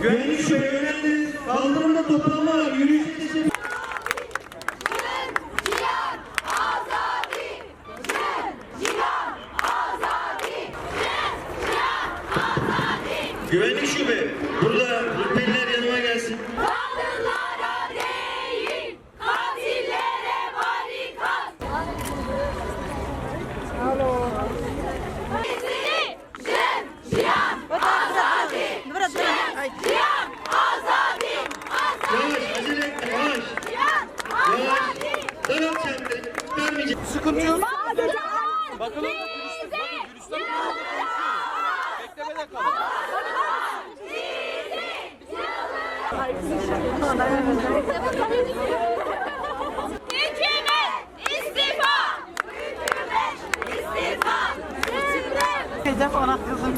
Güvenlik şöyle kaldırımda toplama yürüyüşe teşekkür. Güvenlik şube, burada rütbeliler yanıma gelsin. Kadınlara değil, katillere barikat. Alo. Cihan, azadi. Cihan, azadi. Yavaş, acele etme, yavaş. Yavaş. Taraf çantayı, vermeyeceğim. Sıkıntı yok. Bakalım. Bakalım. Beklemede kalın. İstifa! İstifa! Hedef ana kızım.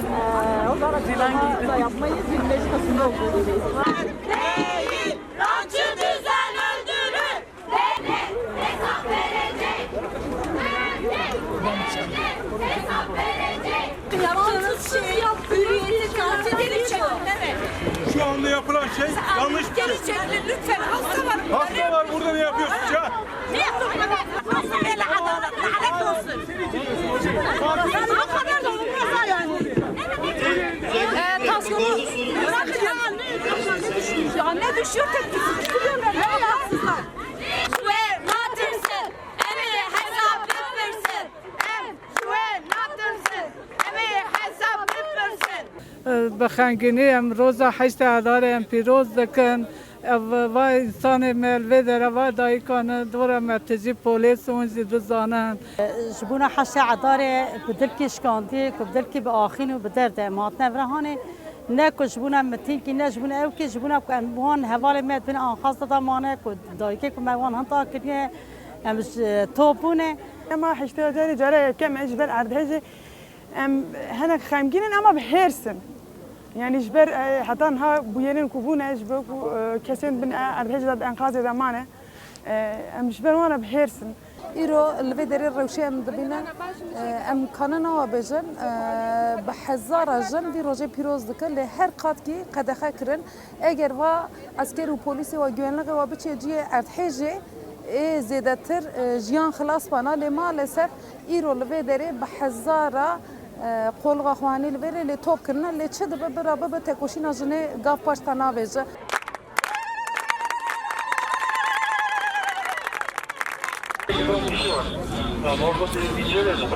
O da Zilan giydi. Yapmayı 25 Kasım'da okuyoruz. Değil! Rancı düzen öldürür! Devlet hesap verecek! Devlet hesap verecek! Yaptığınız şeyi hürriyeti katilleri çekin deme! Şu anda yapılan şey yanlış bir şey. Geri çekin lütfen! Hasta var! Hasta var burada ne yapıyorsunuz ya? Ne yapıyorsun? Hasta böyle adalet, lanet olsun! O kadar da olmaz yani! Tansiyonu bırakın ya! Ya ne düşüyor tepkisi? Düşürüyorlar ya Allahsızlar! Ve natırsın! Emeği hesap versin! Ve natırsın! Emeği hesap versin! بخنگینی امروز 8 آذر ام پیروز دکن و انسان ملوی در و دایکان دور مرتزی پلیس اون زیدو زانن جبونا حشا عداره بدل کشکاندی که بدل کی به آخین و بدر ده مات نبرهانه نه که جبونا متین کی نه جبونا او کی جبونا که انبوان حوال مت بین آن خاص دامانه که دایکی که موان هم تاکیه امش توپونه اما حشته داری جاره کم اجبر اردهجه هناك خامجين اما بهرسن يعني جبر حتى ها بوينين كوبونه جبر كسين بن اردهجه ضد انقاذ زمانه ام جبر وانا بهرسن ایرو الویدری روشی ام دبینه ام کاننا و بجن به هزار جن وی روزی پیروز دکن له هر قط کی قدخه کرن اگر و عسکر و پلیس و گوینلق و بچه جی ارتحجه زیادتر جیان خلاص بنا لما لسر ایرو الویدری به هزار قلقا خوانی الویدری لی توپ کرنه لی چه دبه برابه به تکوشی نجنه گاف پاشتانا بیجه Tamam, orada seni bir şey vereceğim.